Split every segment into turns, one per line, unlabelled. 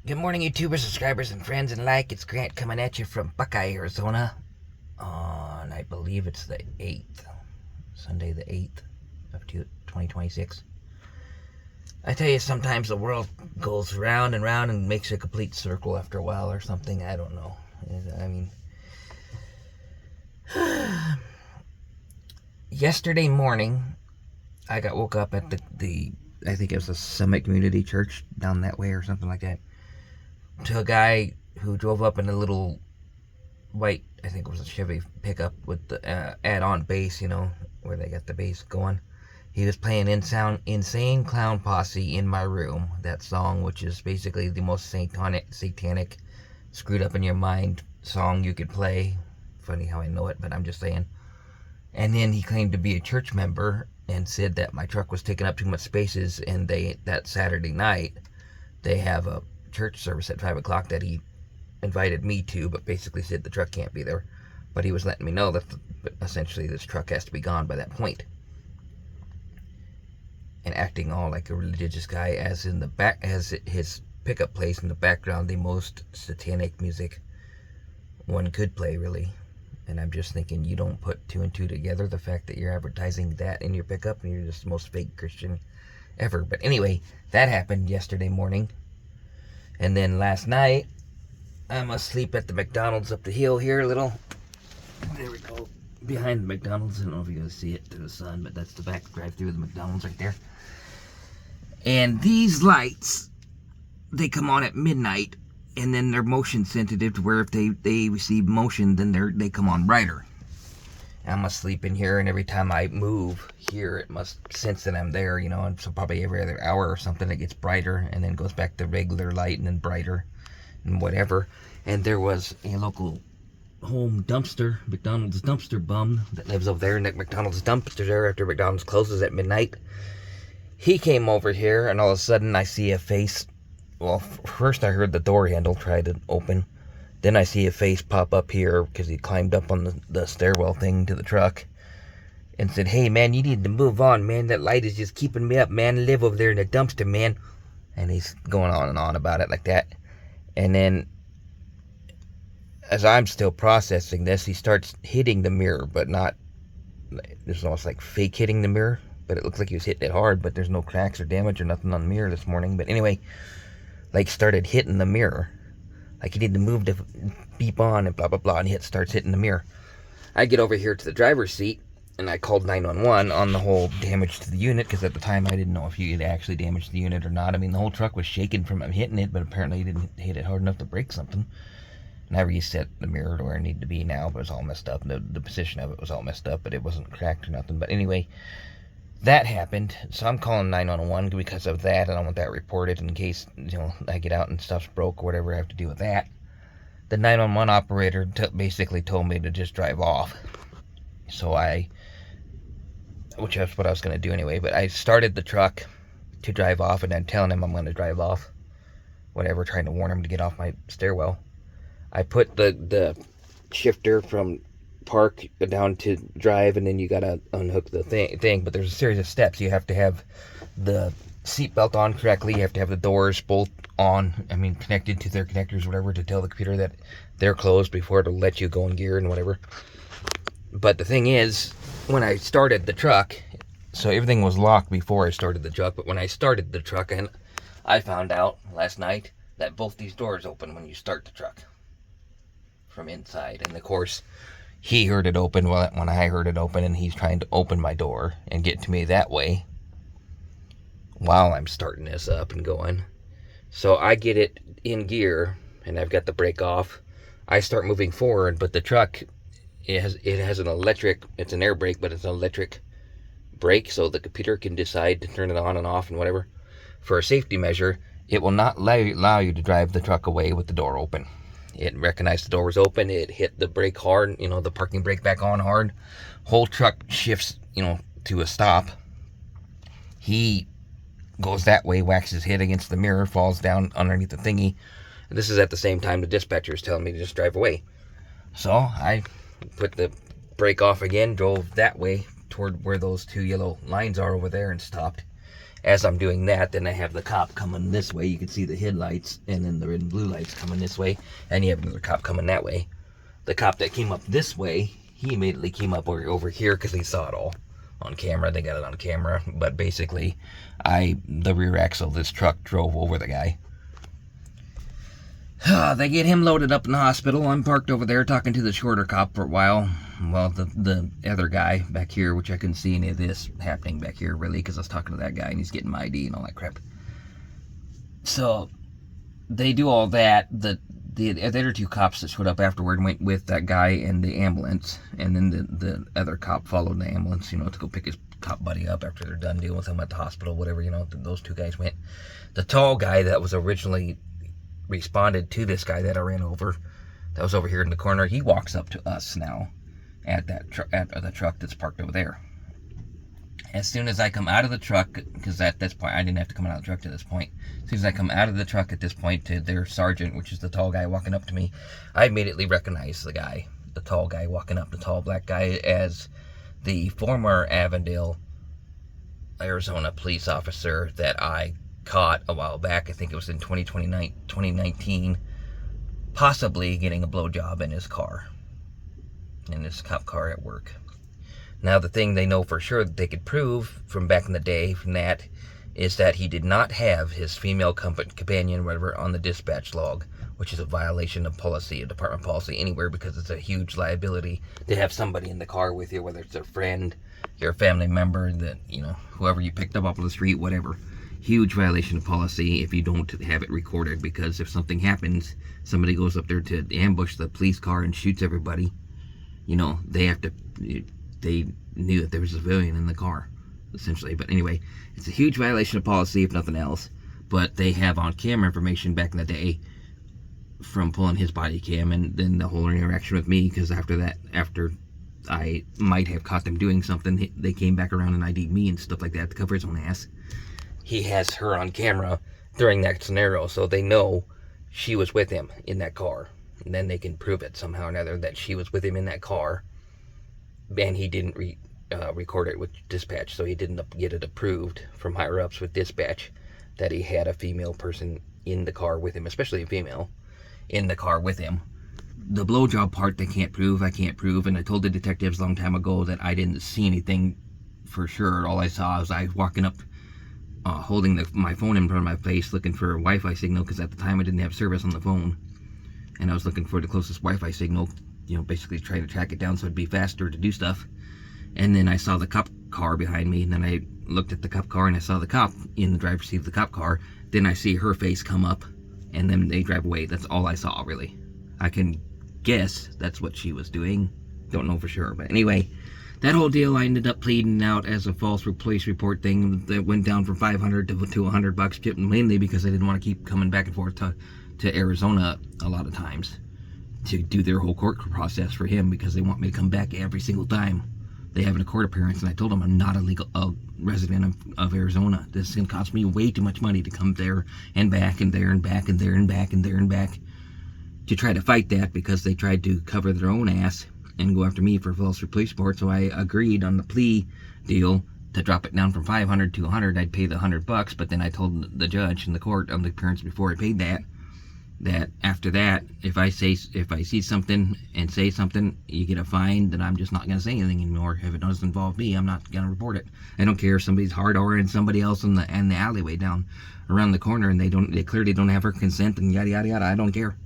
Good morning, YouTubers, subscribers, and friends and like. It's Grant coming at you from Buckeye, Arizona on, I believe it's the 8th, Sunday the 8th of 2026. I tell you, sometimes the world goes round and round and makes a complete circle after a while or something. I don't know. I mean, yesterday morning, I got woke up at the I think it was a Summit Community Church down that way or something like that, to a guy who drove up in a little white, I think it was a Chevy pickup with the add-on bass, where they got the bass going. He was playing Insane Clown Posse in my room, that song, which is basically the most satanic, screwed up in your mind song you could play. Funny how I know it, but I'm just saying. And then he claimed to be a church member and said that my truck was taking up too much spaces, and that Saturday night they have a church service at 5 o'clock that he invited me to, but basically said the truck can't be there. But he was letting me know that essentially this truck has to be gone by that point. And acting all like a religious guy, as his pickup plays in the background the most satanic music one could play, really. And I'm just thinking, you don't put two and two together, the fact that you're advertising that in your pickup, and you're just the most fake Christian ever. But anyway, that happened yesterday morning. And then last night, I'm asleep at the McDonald's up the hill here a little. There we go. Behind the McDonald's. I don't know if you guys see it through the sun, but that's the back drive-through of the McDonald's right there. And these lights, they come on at midnight, and then they're motion sensitive to where if they receive motion, then they come on brighter. I'm asleep in here, and every time I move here, it must sense that I'm there, and so probably every other hour or something it gets brighter, and then goes back to regular light, and then brighter, and whatever. And there was a local home dumpster, McDonald's dumpster bum that lives over there in the McDonald's dumpster there after McDonald's closes at midnight. He came over here, and all of a sudden I see a face. Well, first I heard the door handle try to open. Then I see a face pop up here because he climbed up on the stairwell thing to the truck and said, "Hey, man, you need to move on, man. That light is just keeping me up, man. Live over there in the dumpster, man." And he's going on and on about it like that. And then, as I'm still processing this, he starts hitting the mirror, but not, it's almost like fake hitting the mirror. But it looks like he was hitting it hard, but there's no cracks or damage or nothing on the mirror this morning. But anyway, like started hitting the mirror. Like he didn't move to beep on and blah, blah, blah, and he starts hitting the mirror. I get over here to the driver's seat, and I called 911 on the whole damage to the unit, because at the time I didn't know if he had actually damaged the unit or not. I mean, the whole truck was shaking from him hitting it, but apparently he didn't hit it hard enough to break something. And I reset the mirror to where it needed to be now, but it was all messed up. The position of it was all messed up, but it wasn't cracked or nothing. But anyway, that happened, so I'm calling 911 because of that. I don't want that reported in case, I get out and stuff's broke or whatever I have to do with that. The 911 operator basically told me to just drive off. So which that's what I was going to do anyway, but I started the truck to drive off, and I'm telling him I'm going to drive off. Whatever, trying to warn him to get off my stairwell. I put the shifter from park down to drive, and then you gotta unhook the thing, but there's a series of steps. You have to have the seatbelt on correctly, you have to have the doors both on, connected to their connectors, whatever, to tell the computer that they're closed before it'll let you go in gear and whatever. But the thing is, when I started the truck, so everything was locked before I started the truck, but when I started the truck, and I found out last night that both these doors open when you start the truck from inside. And of course, he heard it open when I heard it open, and he's trying to open my door and get to me that way while I'm starting this up and going. So I get it in gear, and I've got the brake off. I start moving forward, but the truck, it has an electric, it's an air brake, but it's an electric brake, so the computer can decide to turn it on and off and whatever. For a safety measure, it will not allow you to drive the truck away with the door open. It recognized the door was open. It hit the brake hard, the parking brake back on hard. Whole truck shifts, to a stop. He goes that way, whacks his head against the mirror, falls down underneath the thingy. And this is at the same time the dispatcher is telling me to just drive away. So I put the brake off again, drove that way toward where those two yellow lines are over there, and stopped. as I'm doing that, then I have the cop coming this way. You can see the headlights and then the red and blue lights coming this way, and you have another cop coming that way. The cop that came up this way, he immediately came up over here because he saw it all on camera. They got it on camera, but basically the rear axle of this truck drove over the guy. They get him loaded up in the hospital. I'm parked over there talking to the shorter cop for a while. Well, the other guy back here, which I couldn't see any of this happening back here really, because I was talking to that guy and he's getting my ID and all that crap. So they do all that. The other two cops that showed up afterward went with that guy and the ambulance, and then the other cop followed the ambulance, to go pick his cop buddy up after they're done dealing with him at the hospital, whatever, those two guys went. The tall guy that was originally responded to this guy that I ran over, that was over here in the corner, he walks up to us now at that at the truck that's parked over there. As soon as I come out of the truck, because at this point I didn't have to come out of the truck to this point, as soon as I come out of the truck at this point to their sergeant, which is the tall guy walking up to me, I immediately recognize the guy, the tall guy walking up, the tall black guy, as the former Avondale, Arizona police officer that I caught a while back. I think it was in 2019, possibly getting a blowjob in his car, in his cop car at work. Now, the thing they know for sure that they could prove from back in the day from that is that he did not have his female companion, whatever, on the dispatch log, which is a violation of policy, a department policy anywhere, because it's a huge liability to have somebody in the car with you, whether it's a friend, your family member, that, whoever you picked up off of the street, whatever. Huge violation of policy if you don't have it recorded, because if something happens, somebody goes up there to ambush the police car and shoots everybody, they knew that there was a civilian in the car, essentially. But anyway, it's a huge violation of policy, if nothing else. But they have on camera information back in the day from pulling his body cam, and then the whole interaction with me, because after I might have caught them doing something, they came back around and ID'd me and stuff like that to cover his own ass. He has her on camera during that scenario, so they know she was with him in that car. And then they can prove it somehow or another that she was with him in that car, and he didn't record it with dispatch, so he didn't get it approved from higher ups with dispatch that he had a female person in the car with him, especially a female, in the car with him. The blowjob part they can't prove, I can't prove, and I told the detectives a long time ago that I didn't see anything for sure. All I saw was I walking up, holding my phone in front of my face, looking for a Wi-Fi signal, because at the time I didn't have service on the phone, and I was looking for the closest Wi-Fi signal, basically trying to track it down so it'd be faster to do stuff. And then I saw the cop car behind me, and then I looked at the cop car and I saw the cop in the driver's seat of the cop car. Then I see her face come up, and then they drive away. That's all I saw, really. I can guess that's what she was doing. Don't know for sure, but anyway, that whole deal I ended up pleading out as a false police report thing that went down from $500 to $100, mainly because I didn't want to keep coming back and forth to Arizona a lot of times to do their whole court process for him, because they want me to come back every single time they have a court appearance, and I told them I'm not a legal resident of Arizona. This is going to cost me way too much money to come there and back and there and back and there and back and there and back to try to fight that, because they tried to cover their own ass and go after me for false police report. So I agreed on the plea deal to drop it down from $500 to $100. I'd pay the $100, but then I told the judge in the court on the appearance before I paid that after that, if I see something and say something, you get a fine, then I'm just not going to say anything anymore. If it doesn't involve me, I'm not going to report it. I don't care if somebody's hard or somebody else in the alleyway down around the corner, and they clearly don't have her consent and yada yada yada. I don't care.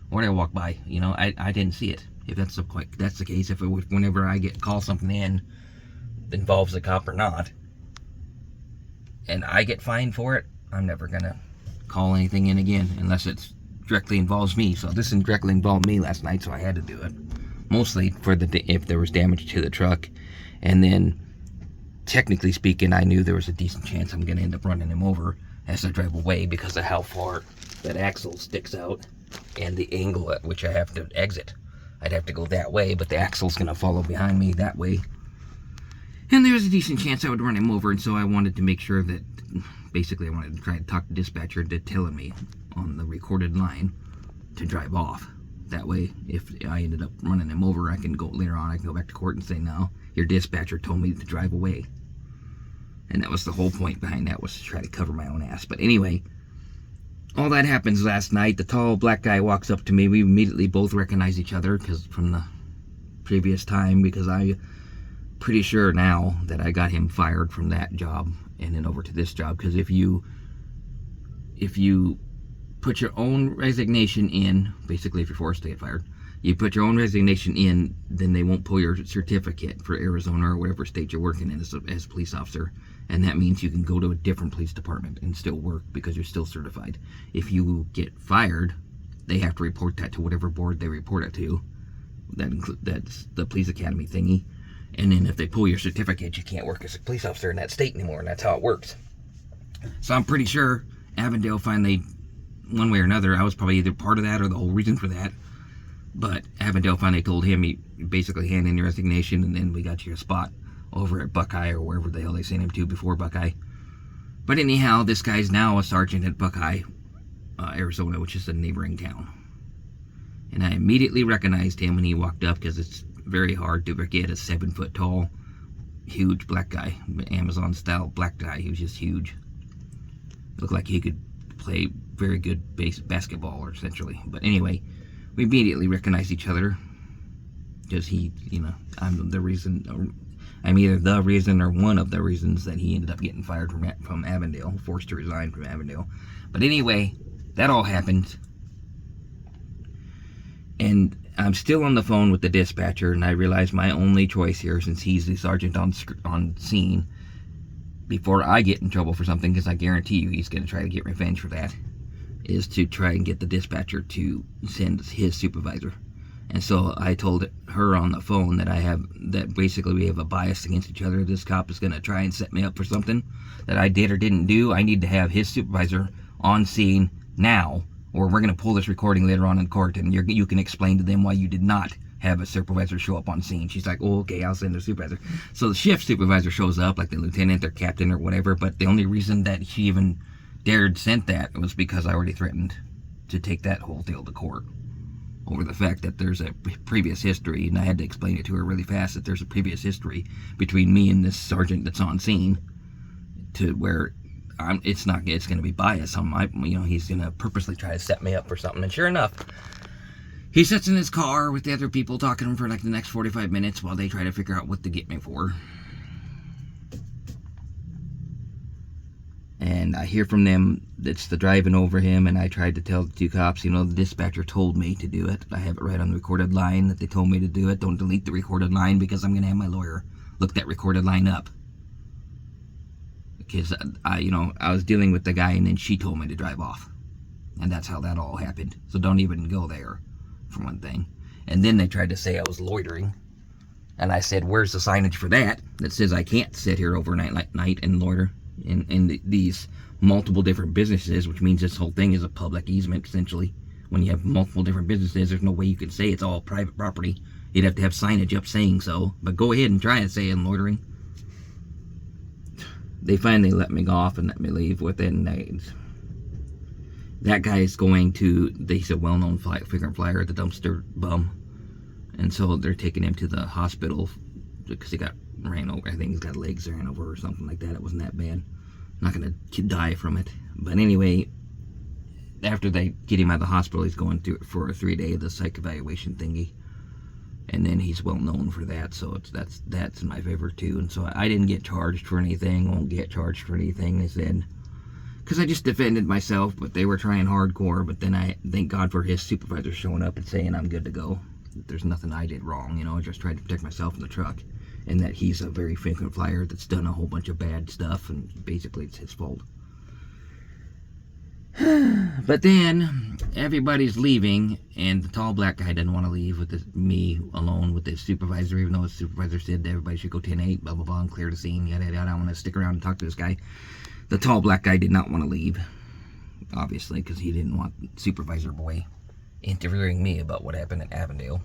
Or I walk by, I didn't see it. If that's the case, whenever I call something in that involves a cop or not, and I get fined for it, I'm never gonna call anything in again unless it's directly involves me. So this directly involved me last night, so I had to do it. Mostly for if there was damage to the truck, and then technically speaking, I knew there was a decent chance I'm gonna end up running him over as I drive away because of how far that axle sticks out and the angle at which I have to exit. I'd have to go that way, but the axle's gonna follow behind me that way, and there was a decent chance I would run him over. And so I wanted to make sure that, basically, I wanted to try to talk to dispatcher to telling me on the recorded line to drive off. That way, if I ended up running him over, I can go later on, I can go back to court and say, no, your dispatcher told me to drive away. And that was the whole point behind that, was to try to cover my own ass. But anyway, all that happens last night. The tall black guy walks up to me. We immediately both recognize each other because from the previous time, because I'm pretty sure now that I got him fired from that job and then over to this job. Because if you put your own resignation in, basically if you're forced to get fired, you put your own resignation in, then they won't pull your certificate for Arizona or whatever state you're working in as a police officer. And that means you can go to a different police department and still work because you're still certified. If you get fired, they have to report that to whatever board they report it to. That's the police academy thingy. And then if they pull your certificate, you can't work as a police officer in that state anymore, and that's how it works. So I'm pretty sure Avondale finally, one way or another, I was probably either part of that or the whole reason for that, but Avondale finally told him, he basically hand in your resignation, and then we got you a spot over at Buckeye or wherever the hell they sent him to before Buckeye. But anyhow, this guy's now a sergeant at Buckeye, Arizona, which is a neighboring town. And I immediately recognized him when he walked up, because it's very hard to forget a 7-foot tall, huge black guy, Amazon style black guy. He was just huge. Looked like he could play very good basketball, essentially. But anyway, we immediately recognized each other, because he, I'm the reason, I'm either the reason or one of the reasons that he ended up getting fired from Avondale, forced to resign from Avondale. But anyway, that all happened, and I'm still on the phone with the dispatcher, and I realize my only choice here, since he's the sergeant on scene, before I get in trouble for something, because I guarantee you he's going to try to get revenge for that, is to try and get the dispatcher to send his supervisor. And so I told her on the phone that basically we have a bias against each other. This cop is going to try and set me up for something that I did or didn't do. I need to have his supervisor on scene now, or we're going to pull this recording later on in court, and you can explain to them why you did not have a supervisor show up on scene. She's like, oh, okay, I'll send the supervisor. So the shift supervisor shows up, like the lieutenant or captain or whatever, but the only reason that she even dared send that was because I already threatened to take that whole deal to court over the fact that there's a previous history, and I had to explain it to her really fast, that there's a previous history between me and this sergeant that's on scene, to where it's going to be bias on my, he's going to purposely try to set me up for something. And sure enough, he sits in his car with the other people talking to him for like the next 45 minutes while they try to figure out what to get me for. And I hear from them, it's the driving over him, and I tried to tell the two cops, the dispatcher told me to do it. I have it right on the recorded line that they told me to do it. Don't delete the recorded line, because I'm going to have my lawyer look that recorded line up. Because I was dealing with the guy, and then she told me to drive off. And that's how that all happened. So don't even go there, for one thing. And then they tried to say I was loitering. And I said, where's the signage for that says I can't sit here overnight and loiter in these multiple different businesses, which means this whole thing is a public easement, essentially. When you have multiple different businesses, there's no way you can say it's all private property. You'd have to have signage up saying so. But go ahead and try and say I'm loitering. They finally let me go off and let me leave within days. That guy is going to, he's a well-known figure flyer, the dumpster bum. And so they're taking him to the hospital because he got ran over. I think he's got legs ran over or something like that. It wasn't that bad. Not going to die from it. But anyway, after they get him out of the hospital, he's going through for a 3-day the psych evaluation thingy. And then he's well known for that, so that's in my favor too. And so I didn't get charged for anything, won't get charged for anything, they said. Because I just defended myself, but they were trying hardcore. But then I thank God for his supervisor showing up and saying I'm good to go. There's nothing I did wrong, I just tried to protect myself in the truck. And that he's a very frequent flyer that's done a whole bunch of bad stuff, and basically it's his fault. But then everybody's leaving, and the tall black guy doesn't want to leave with me alone with his supervisor, even though his supervisor said that everybody should go 10-8, blah blah blah, and clear the scene, yada yada. I want to stick around and talk to this guy. The tall black guy did not want to leave, obviously, because he didn't want supervisor boy interviewing me about what happened at Avondale.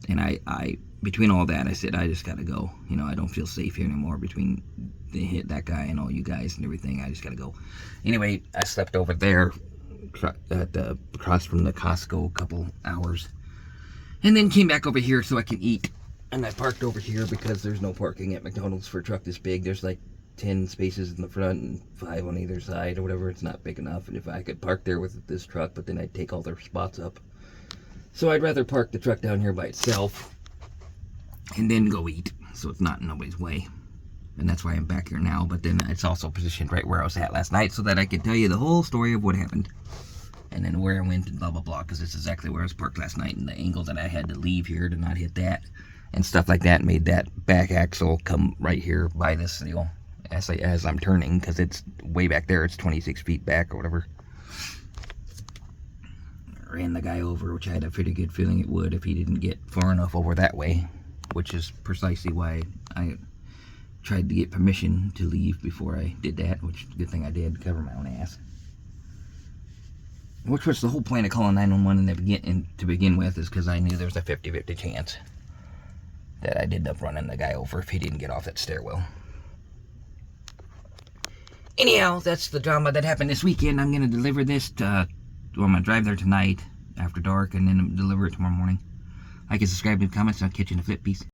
And I between all that, I said, I just gotta go. I don't feel safe here anymore between that guy and all you guys and everything. I just gotta go. Anyway, I slept over there across from the Costco a couple hours. And then came back over here so I can eat. And I parked over here because there's no parking at McDonald's for a truck this big. There's like 10 spaces in the front and 5 on either side or whatever. It's not big enough. And if I could park there with this truck, but then I'd take all their spots up. So I'd rather park the truck down here by itself and then go eat, so it's not in nobody's way. And that's why I'm back here now. But then it's also positioned right where I was at last night so that I could tell you the whole story of what happened. And then where I went and blah, blah, blah, because this is exactly where I was parked last night, and the angle that I had to leave here to not hit that and stuff like that made that back axle come right here by this deal as I'm turning, because it's way back there. It's 26 feet back or whatever. Ran the guy over, which I had a pretty good feeling it would if he didn't get far enough over that way, which is precisely why I tried to get permission to leave before I did that, which good thing I did, cover my own ass. Which was the whole point of calling 911 to begin with, is because I knew there was a 50-50 chance that I'd end up running the guy over if he didn't get off that stairwell. Anyhow, that's the drama that happened this weekend. I'm going to deliver this to, well, I'm going to drive there tonight after dark and then deliver it tomorrow morning. Like and subscribe, leave comments, and I'll catch you in a flip. Peace.